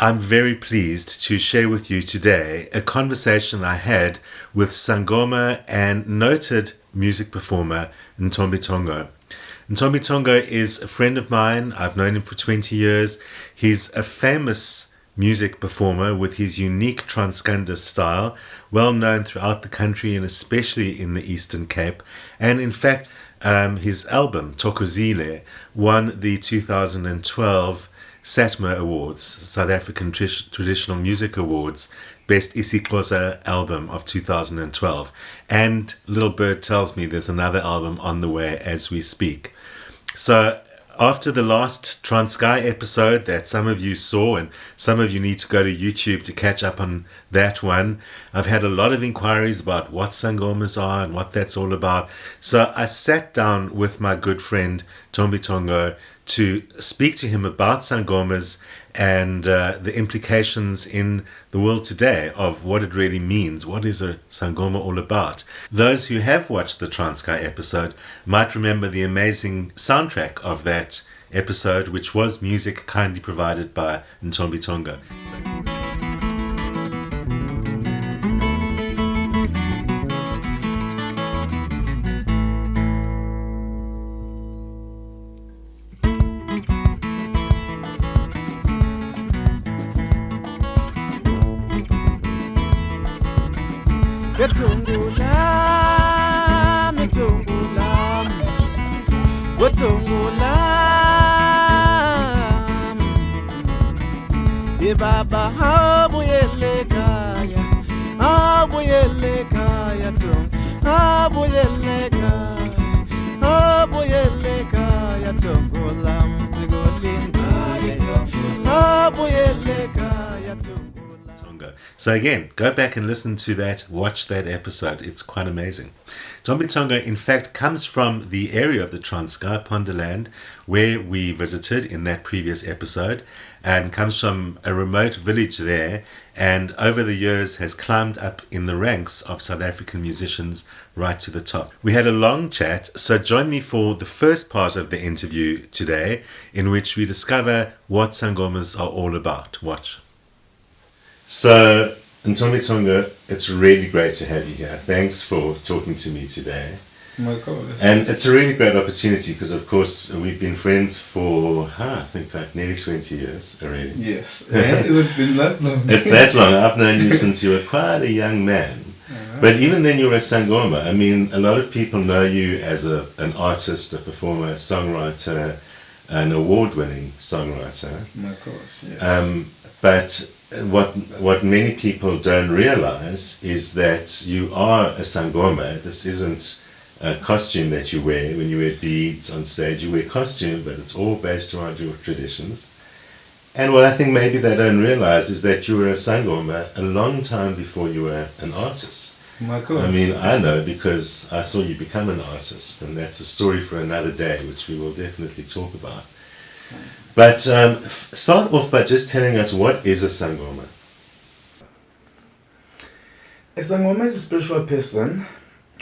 I'm very pleased to share with you today a conversation I had with Sangoma and noted music performer Ntombe Thongo. Ntombe Thongo is a friend of mine. I've known him for 20 years. He's a famous music performer with his unique Transkanda style, well known throughout the country and especially in the Eastern Cape. And in fact, his album, Thokozile, won the 2012 SATMA Awards, South African Traditional Music Awards, Best isiXhosa Album of 2012. And Little Bird tells me there's another album on the way as we speak. So after the last Transkei episode that some of you saw, and some of you need to go to YouTube to catch up on that one, I've had a lot of inquiries about what Sangomas are and what that's all about. So I sat down with my good friend Ntombe Thongo to speak to him about Sangomas and the implications in the world today of what it really means. What is a Sangoma all about? Those who have watched the Transkei episode might remember the amazing soundtrack of that episode, which was music kindly provided by Ntombe Thongo. Baba abuyele kaya tong abuyele kaya tongolam sigolinga abuyele kaya tongolam. So again, go back and listen to that, watch that episode. It's quite amazing. Ntombe Thongo, in fact, comes from the area of the Transkei, Pondoland, where we visited in that previous episode, and comes from a remote village there, and over the years has climbed up in the ranks of South African musicians right to the top. We had a long chat, so join me for the first part of the interview today, in which we discover what Sangomas are all about. Watch. So, Ntombe Thongo, it's really great to have you here. Thanks for talking to me today. My God. And it's a really great opportunity because, of course, we've been friends for, I think, like nearly 20 years already. Yes. Has it been that long? It's that long. I've known you since you were quite a young man. Uh-huh. But even then you were a Sangoma. I mean, a lot of people know you as an artist, a performer, a songwriter, an award-winning songwriter. My course, yes. But what many people don't realize is that you are a Sangoma. This isn't a costume that you wear when you wear beads on stage. You wear costume, but it's all based around your traditions. And what I think maybe they don't realize is that you were a Sangoma a long time before you were an artist. My course. I mean, I know because I saw you become an artist, and that's a story for another day, which we will definitely talk about. But start off by just telling us, what is a Sangoma? A Sangoma is a spiritual person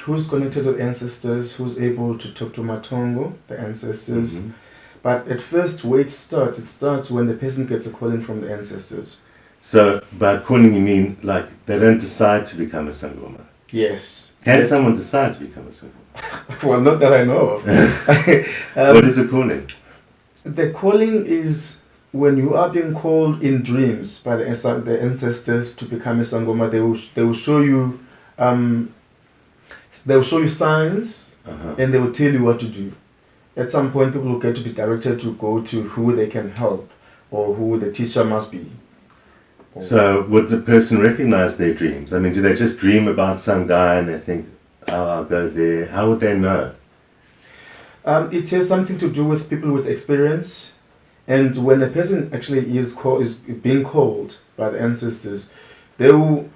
who's connected with ancestors, who's able to talk to Matongo, the ancestors. Mm-hmm. But at first, where it starts when the person gets a calling from the ancestors. So by calling, you mean like they don't decide to become a Sangoma? Yes. Can someone decide to become a Sangoma? Well, not that I know of. What is a calling? The calling is when you are being called in dreams by the ancestors to become a Sangoma. They will show you signs, and they will tell you what to do. At some point, people will get to be directed to go to who they can help or who the teacher must be. So would the person recognize their dreams? I mean, do they just dream about some guy and they think, oh, I'll go there? How would they know? It has something to do with people with experience, and when a person actually is being called by the ancestors, they will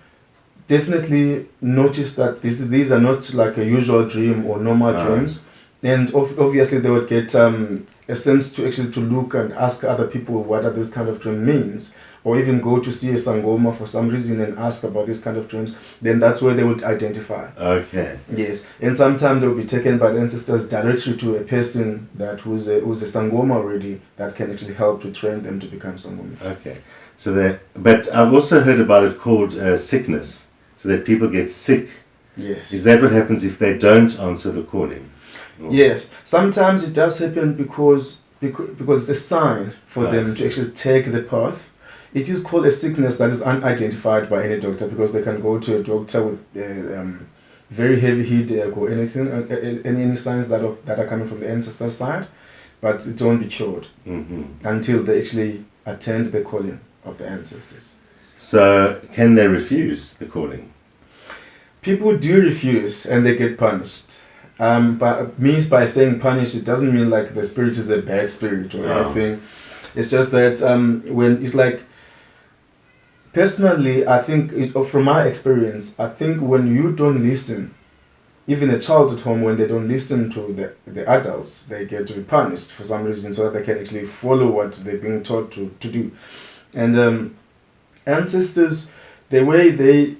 definitely notice that these are not like a usual dream or normal dreams, and obviously they would get a sense to look and ask other people what this kind of dream means, or even go to see a Sangoma for some reason and ask about this kind of dreams. Then that's where they would identify. Okay. Yes, and sometimes they will be taken by the ancestors directly to a person who's a Sangoma already that can actually help to train them to become Sangoma. Okay. So that, but I've also heard about it called sickness, so that people get sick. Yes. Is that what happens if they don't answer the calling? Or- Yes. Sometimes it does happen because it's a sign for Right. them to actually take the path. It is called a sickness that is unidentified by any doctor, because they can go to a doctor with very heavy headache or anything, any signs that are coming from the ancestor side, but it won't be cured until they actually attend the calling of the ancestors. So can they refuse the calling? People do refuse and they get punished. But means by saying punished, it doesn't mean like the spirit is a bad spirit or anything. It's just that when it's like, personally, I think, from my experience, I think when you don't listen, even a child at home, when they don't listen to the adults, they get to be punished for some reason, so that they can actually follow what they're being taught to do. And ancestors, the way they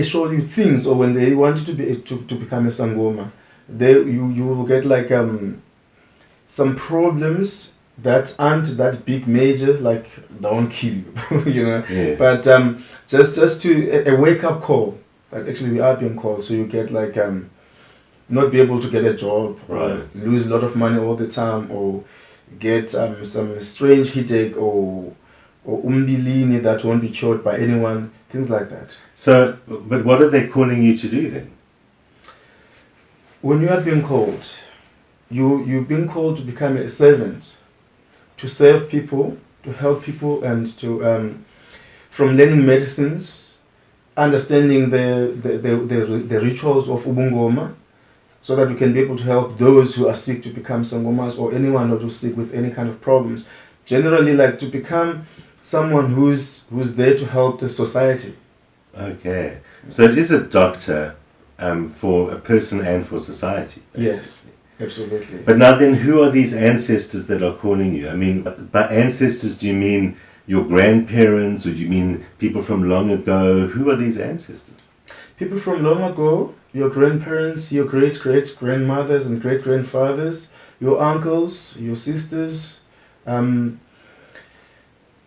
show you things, or when they want you to become a Sangoma, you will get like some problems that aren't that big major, like they won't kill you, you know. Yeah. But just to a wake up call that actually we are being called, so you get like not be able to get a job, Right. or lose a lot of money all the time, or get some strange headache, or umbilini that won't be cured by anyone, things like that. So, but what are they calling you to do then? When you are being called, you've been called to become a servant, to serve people, to help people, and to from learning medicines, understanding the rituals of Ubungoma, so that we can be able to help those who are sick to become Sangomas, or anyone who's sick with any kind of problems. Generally, like to become someone who's there to help the society. Okay. So it is a doctor for a person and for society. Basically. Yes, absolutely. But now then, who are these ancestors that are calling you? I mean, by ancestors, do you mean your grandparents, or do you mean people from long ago? Who are these ancestors? People from long ago, your grandparents, your great-great-grandmothers and great-grandfathers, your uncles, your sisters,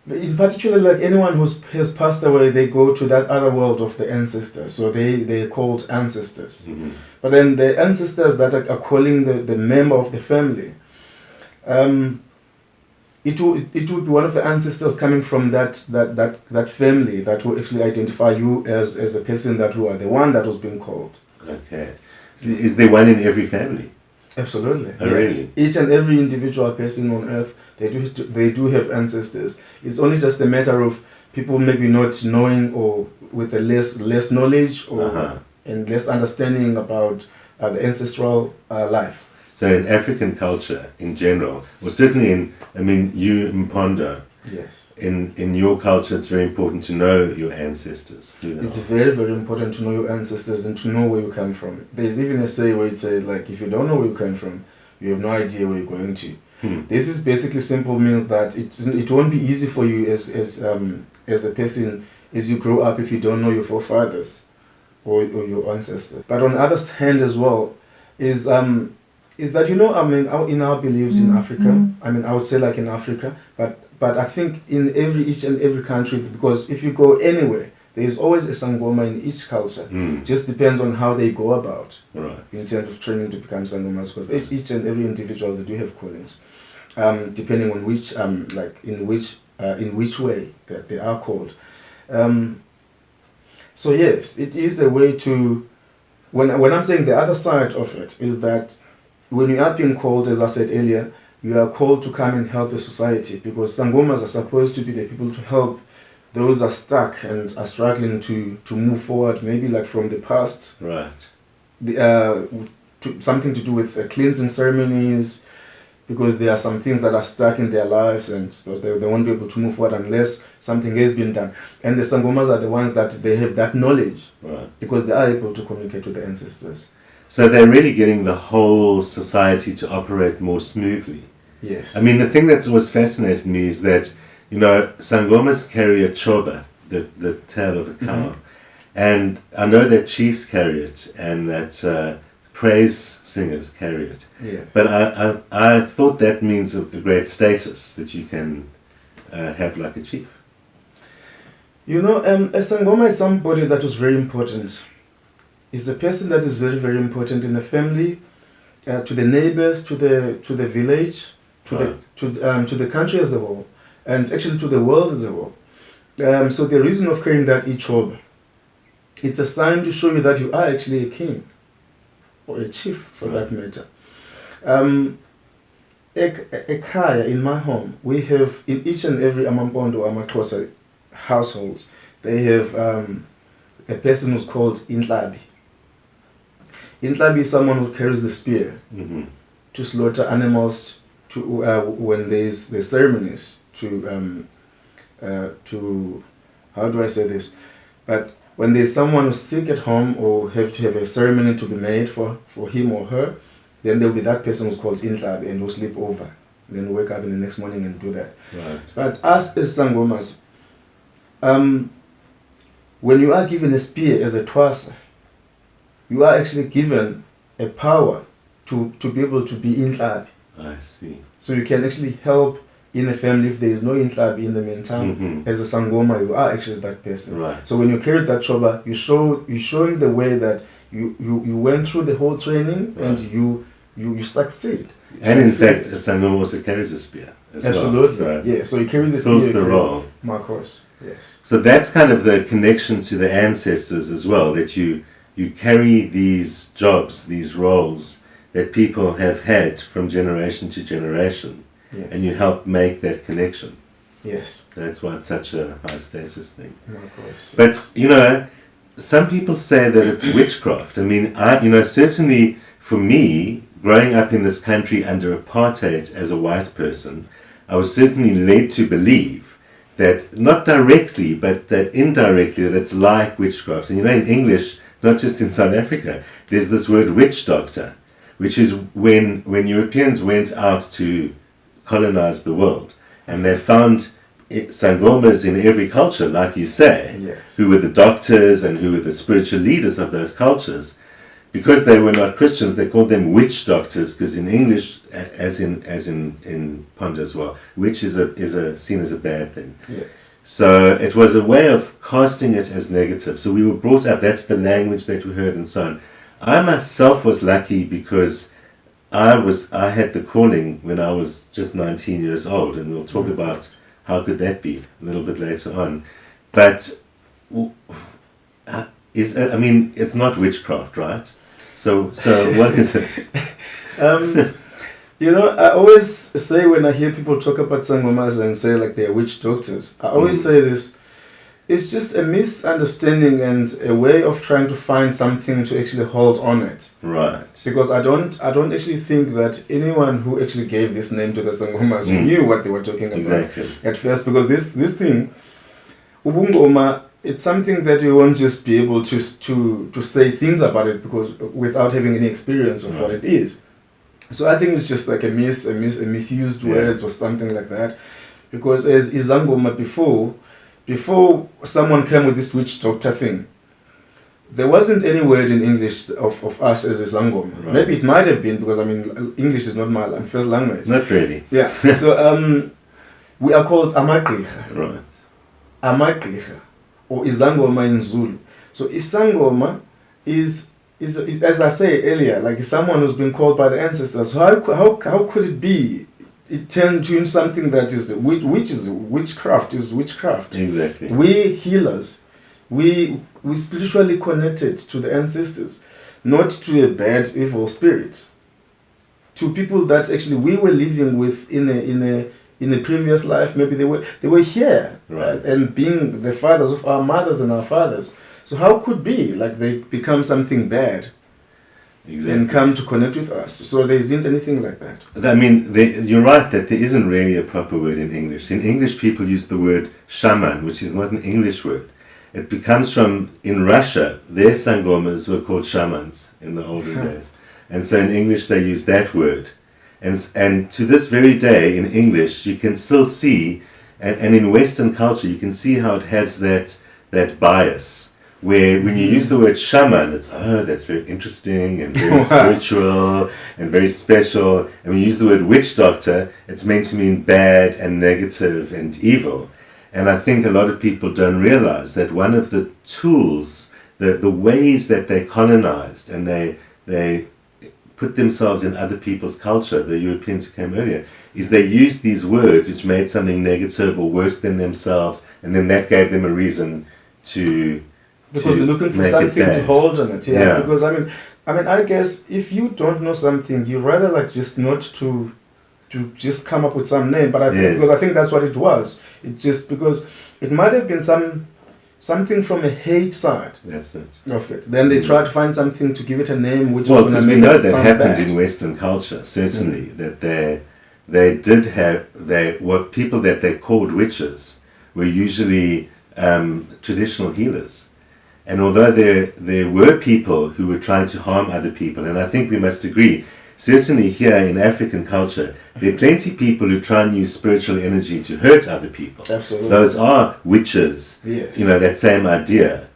in particular, like anyone who has passed away, they go to that other world of the ancestors. So they're called ancestors. Mm-hmm. But then the ancestors that are calling the member of the family, it would be one of the ancestors coming from that family that will actually identify you as a person that who are the one that was being called. Okay. So is there one in every family? Absolutely. Oh, yes. really? Each and every individual person on earth, they do have ancestors. It's only just a matter of people maybe not knowing, or with a less knowledge, or and less understanding about the ancestral life. So in African culture in general, or certainly you Mpondo, Yes. in your culture, it's very important to know your ancestors. It's very, very important to know your ancestors and to know where you come from. There's even a say where it says, like, if you don't know where you come from, you have no idea where you're going to. This is basically simple means that it won't be easy for you as a person as you grow up if you don't know your forefathers or your ancestors. But on the other hand as well is that, you know, in our beliefs in Africa, I would say like in Africa, but I think in each and every country, because if you go anywhere, there is always a Sangoma in each culture. Just depends on how they go about in terms of training to become Sangomas, because each and every individual, they do have callings, depending on which in which way that they are called. So yes, it is a way to. When I'm saying the other side of it is that when you are being called, as I said earlier, you are called to come and help the society, because Sangomas are supposed to be the people to help those are stuck and are struggling to move forward, maybe like from the past. Right. Something to do with cleansing ceremonies, because there are some things that are stuck in their lives, and so they won't be able to move forward unless something has been done. And the Sangomas are the ones that they have that knowledge, because they are able to communicate with the ancestors. So they're really getting the whole society to operate more smoothly. Yes. I mean, the thing that's always fascinated me is that, you know, Sangomas carry a choba, the tail of a cow. And I know that chiefs carry it, and that praise singers carry it. Yes. But I thought that means a great status, that you can have like a chief? You know, a Sangoma is somebody that was very important. Is a person that is very, very important in the family, to the neighbors, to the village, to the country as a whole, and actually to the world as a whole. So the reason of carrying that ichoba, it's a sign to show you that you are actually a king, or a chief for that matter. Ekaya, in my home, we have in each and every Mpondo Amaxhosa households, they have a person who's called Intlabi. Intlabi is someone who carries the spear to slaughter animals to when there's ceremonies to how do I say this? But when there's someone who's sick at home or have to have a ceremony to be made for him or her, then there'll be that person who's called Intlabi and who'll sleep over. Then wake up in the next morning and do that. Right. But us as Sangomas, when you are given a spear as a twasa, you are actually given a power to be able to be Intlabi. I see. So you can actually help in the family if there is no Intlabi in the meantime. As a Sangoma, you are actually that person. Right. So when you carry that choba, you're showing the way that you went through the whole training and you succeed. And in fact, a Sangoma also carries a spear as Absolutely. well. So Yeah. So you carry the fills spear. the role. My course. Yes. So that's kind of the connection to the ancestors as well, that you carry these jobs, these roles that people have had from generation to generation, Yes. and you help make that connection. Yes. That's why it's such a high status thing. My course. But, you know, some people say that it's witchcraft. I mean, certainly for me, growing up in this country under apartheid as a white person, I was certainly led to believe that, not directly, but that indirectly, that it's like witchcraft. And you know, in English, not just in South Africa, there's this word witch doctor, which is when Europeans went out to colonize the world, and they found Sangomas in every culture, like you say, Yes. who were the doctors and who were the spiritual leaders of those cultures. Because they were not Christians, they called them witch doctors, because in English, as in Mpondo as well, witch is seen as a bad thing. Yes. So it was a way of casting it as negative. So we were brought up, that's the language that we heard and so on. I myself was lucky because I had the calling when I was just 19 years old, and we'll talk about how could that be a little bit later on. But it's not witchcraft, right? So what is it? You know, I always say when I hear people talk about Sangomas and say like they're witch doctors, I always say this: it's just a misunderstanding and a way of trying to find something to actually hold on it. Right. Because I don't actually think that anyone who actually gave this name to the Sangomas knew what they were talking about Exactly. at first. Because this thing, Ubungoma, it's something that you won't just be able to say things about it because without having any experience of what it is. So I think it's just like a misused words or something like that. Because as Izangoma before someone came with this witch doctor thing, there wasn't any word in English of us as a Sangoma. Right. Maybe it might have been because English is not my first language. Not really. Yeah. So we are called Amagriha. Right. Amagriha, or Izangoma in Zulu. So Isangoma is as I say earlier, like someone who's been called by the ancestors. So how could it be? It turned into something that is witchcraft. Exactly. We healers, we spiritually connected to the ancestors, not to a bad evil spirit. To people that actually we were living with in a previous life. Maybe they were here, Right. and being the fathers of our mothers and our fathers. So how could be like they've become something bad? Exactly. And come to connect with us. So there isn't anything like that. I mean, you're right that there isn't really a proper word in English. In English, people use the word shaman, which is not an English word. It becomes from, in Russia, their Sangomas were called shamans in the olden days. And so in English, they use that word. And to this very day, in English, you can still see, and in Western culture, you can see how it has that bias, where when you use the word shaman, it's, that's very interesting and very spiritual and very special. And when you use the word witch doctor, it's meant to mean bad and negative and evil. And I think a lot of people don't realize that one of the tools, the ways that they colonized and they put themselves in other people's culture, the Europeans who came earlier, is they used these words which made something negative or worse than themselves, and then that gave them a reason because they're looking for something to hold on it. Yeah. Because I guess if you don't know something, you rather like just not to just come up with some name. But I think because I think that's what it was. It just because it might have been something from a hate side. That's it. Of it. Then they try to find something to give it a name, which well, is because we know that happened in Western culture. Certainly, that they did have what people that they called witches were usually traditional healers. And although there were people who were trying to harm other people, and I think we must agree, certainly here in African culture, there are plenty of people who try and use spiritual energy to hurt other people. Absolutely. Those are witches, yes. That same idea.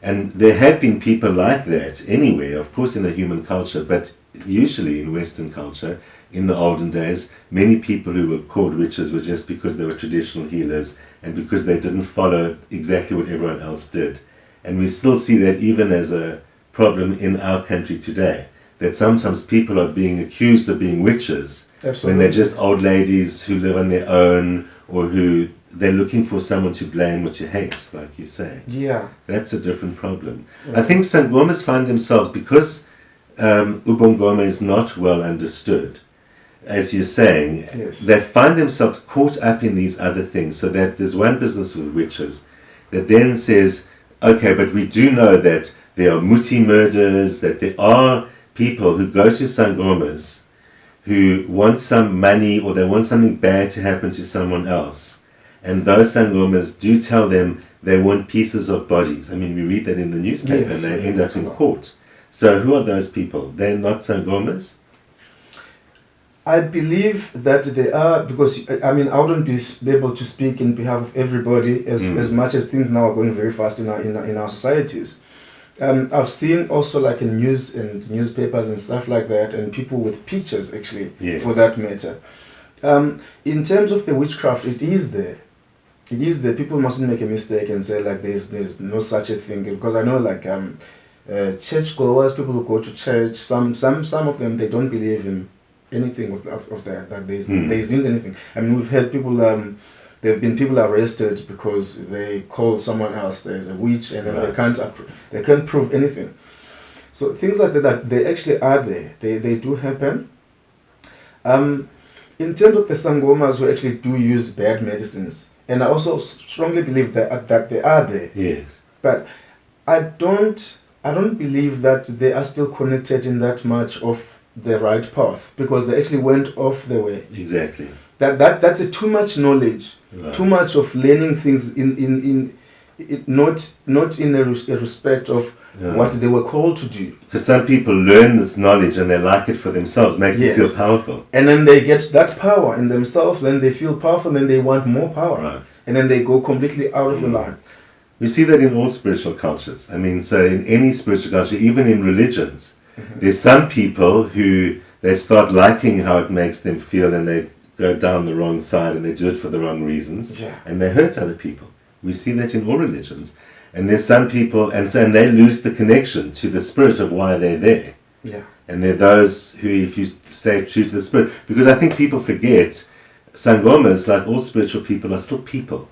And there have been people like that anywhere, of course in a human culture, but usually in Western culture, in the olden days, many people who were called witches were just because they were traditional healers and because they didn't follow exactly what everyone else did. And we still see that even as a problem in our country today, that sometimes people are being accused of being witches. Absolutely. When they're just old ladies who live on their own or who they're looking for someone to blame or to hate, like you say. Yeah. That's a different problem. Yeah. I think Sangomas find themselves, because Ubongoma is not well understood, as you're saying, yes. They find themselves caught up in these other things, so that there's one business with witches that then says, okay, but we do know that there are muti murders, that there are people who go to Sangomas who want some money or they want something bad to happen to someone else. And those Sangomas do tell them they want pieces of bodies. I mean, we read that in the newspaper, yes, and they end up in court. So who are those people? They're not Sangomas? I believe that they are, because I wouldn't be able to speak in behalf of everybody as much as things now are going very fast in our societies. I've seen also like in news and newspapers and stuff like that, and people with pictures actually, yes. For that matter. In terms of the witchcraft, it is there. It is there. People mustn't make a mistake and say like there's no such a thing, because I know like church goers, people who go to church, some of them, they don't believe in anything of that there isn't anything. I mean, we've had people there have been people arrested because they call someone else there's a witch, and then they can't prove anything. So things like that they actually are there. They do happen. In terms of the Sangomas who actually do use bad medicines, and I also strongly believe that they are there. Yes. But I don't believe that they are still connected in that much of the right path, because they actually went off the way. Exactly. That's a too much knowledge, right. Too much of learning things not in a respect of what they were called to do. Because some people learn this knowledge and they like it for themselves, makes them feel powerful. And then they get that power in themselves, then they feel powerful, then they want more power. Right. And then they go completely out of the line. We see that in all spiritual cultures. I mean, so in any spiritual culture, even in religions, there's some people who they start liking how it makes them feel, and they go down the wrong side and they do it for the wrong reasons, and they hurt other people. We see that in all religions. And there's some people, and they lose the connection to the spirit of why they're there. Yeah. And there are those who, if you stay true to the spirit, because I think people forget, Sangomas, like all spiritual people, are still people.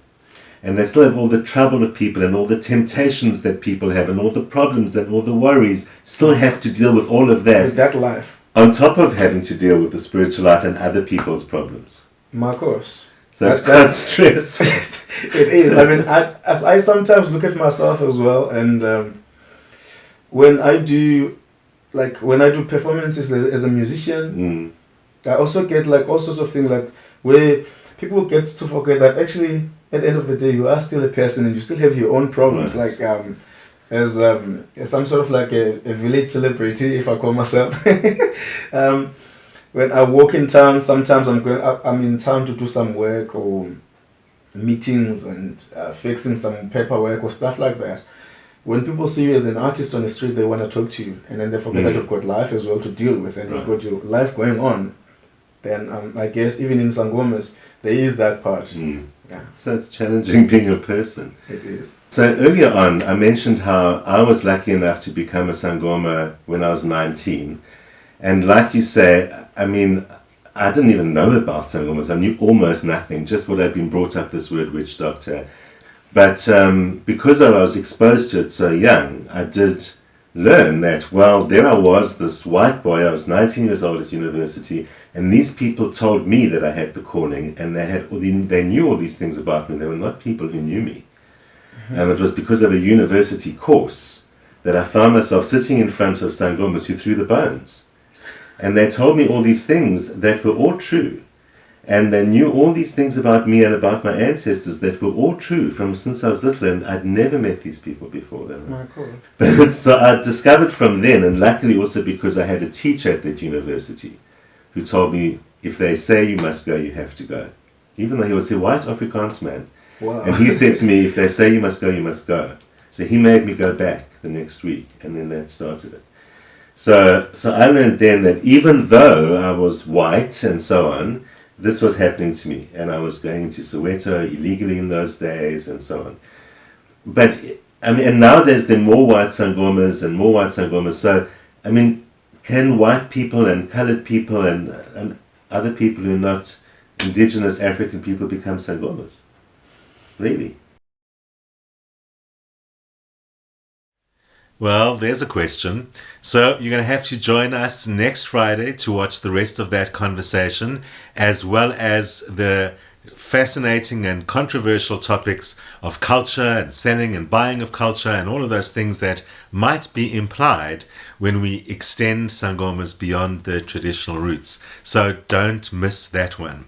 And they still have all the trouble of people and all the temptations that people have and all the problems and all the worries, still have to deal with all of that. With that life. On top of having to deal with the spiritual life and other people's problems. Marcos. So it's quite stress. It is. I mean, as I sometimes look at myself as well, and when I do performances as a musician, I also get like all sorts of things like where people get to forget that actually at the end of the day you are still a person and you still have your own problems. Right. Like as some sort of like a village celebrity, if I call myself. When I walk in town, sometimes I'm in town to do some work or meetings and fixing some paperwork or stuff like that. when people see you as an artist on the street, they want to talk to you, and then they forget that you've got life as well to deal with, and you've got your life going on. Then I guess even in Sangomas, there is that part. Yeah. So it's challenging being a person. It is. So earlier on, I mentioned how I was lucky enough to become a Sangoma when I was 19. And like you say, I mean, I didn't even know about Sangomas. I knew almost nothing, just what I'd been brought up, this word witch doctor. But because I was exposed to it so young, I did learn that, well, there I was, this white boy, I was 19 years old at university, and these people told me that I had the calling, and they knew all these things about me. They were not people who knew me. And it was because of a university course that I found myself sitting in front of Sangomas who threw the bones. And they told me all these things that were all true. And they knew all these things about me and about my ancestors that were all true from since I was little, and I'd never met these people before then. My God. But so I discovered from then, and luckily also because I had a teacher at that university who told me, if they say you must go, you have to go. Even though he was a white Afrikaans man. Wow. And he said to me, if they say you must go, you must go. So he made me go back the next week, and then that started it. So I learned then that even though I was white and so on, this was happening to me, and I was going to Soweto illegally in those days and so on. But I mean, and nowadays there are more white Sangomas and more white Sangomas. So I mean, can white people and colored people and other people who are not indigenous African people become Sangomas? Really? Well, there's a question. So you're going to have to join us next Friday to watch the rest of that conversation, as well as the fascinating and controversial topics of culture and selling and buying of culture and all of those things that might be implied when we extend Sangomas beyond the traditional roots. So don't miss that one.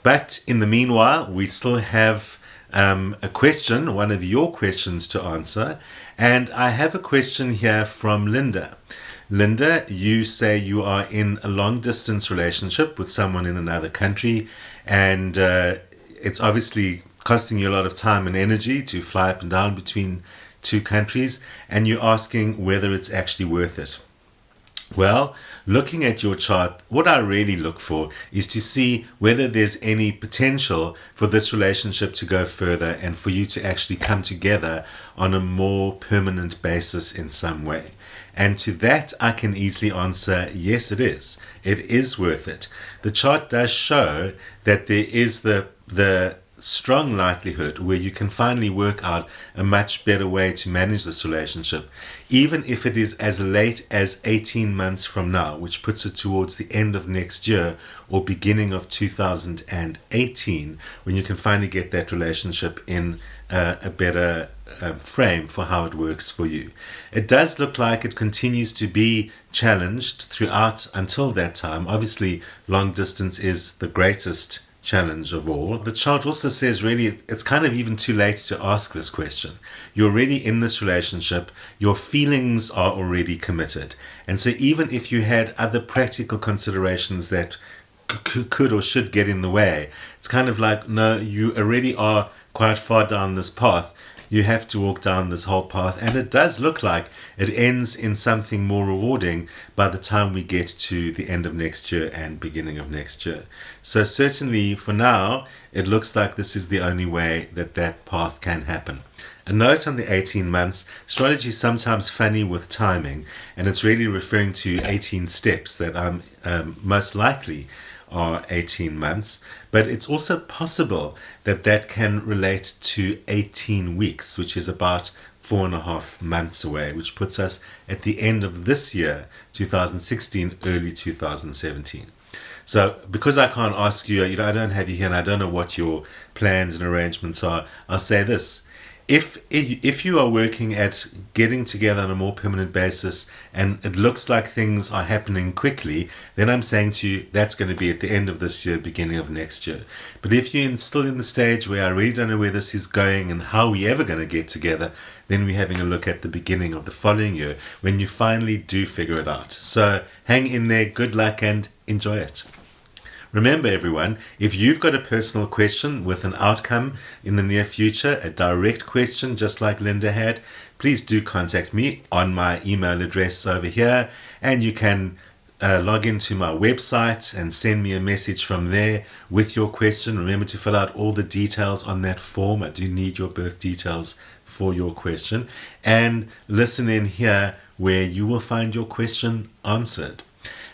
But in the meanwhile, we still have a question, one of your questions to answer. And I have a question here from Linda. Linda, you say you are in a long distance relationship with someone in another country, and it's obviously costing you a lot of time and energy to fly up and down between two countries, and you're asking whether it's actually worth it. Well, looking at your chart, what I really look for is to see whether there's any potential for this relationship to go further and for you to actually come together on a more permanent basis in some way. And to that, I can easily answer, yes, it is. It is worth it. The chart does show that there is the strong likelihood where you can finally work out a much better way to manage this relationship, even if it is as late as 18 months from now, which puts it towards the end of next year or beginning of 2018, when you can finally get that relationship in a better frame for how it works for you. It does look like it continues to be challenged throughout until that time. Obviously, long distance is the greatest challenge of all. The chart also says really it's kind of even too late to ask this question. You're already in this relationship, your feelings are already committed, and so even if you had other practical considerations that could or should get in the way, it's kind of like, no, you already are quite far down this path. You have to walk down this whole path, and it does look like it ends in something more rewarding by the time we get to the end of next year and beginning of next year. So certainly for now, it looks like this is the only way that path can happen. A note on the 18 months, astrology is sometimes funny with timing, and it's really referring to 18 steps that most likely are 18 months, but it's also possible that can relate to 18 weeks, which is about 4.5 months away, which puts us at the end of this year, 2016, early 2017. So because I can't ask you, I don't have you here and I don't know what your plans and arrangements are, I'll say this. If you are working at getting together on a more permanent basis and it looks like things are happening quickly, then I'm saying to you that's going to be at the end of this year, beginning of next year. But if you're still in the stage where I really don't know where this is going and how we're ever going to get together, then we're having a look at the beginning of the following year when you finally do figure it out. So hang in there, good luck and enjoy it. Remember, everyone, if you've got a personal question with an outcome in the near future, a direct question just like Linda had, please do contact me on my email address over here, and you can log into my website and send me a message from there with your question. Remember to fill out all the details on that form. I do need your birth details for your question, and listen in here where you will find your question answered.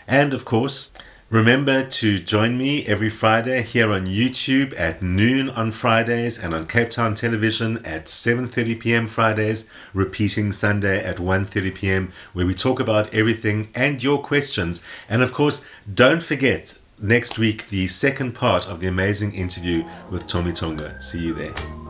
And of course, remember to join me every Friday here on YouTube at noon on Fridays, and on Cape Town Television at 7:30 p.m. Fridays, repeating Sunday at 1:30 p.m., where we talk about everything and your questions. And of course, don't forget next week the second part of the amazing interview with Ntombe Thongo. See you there.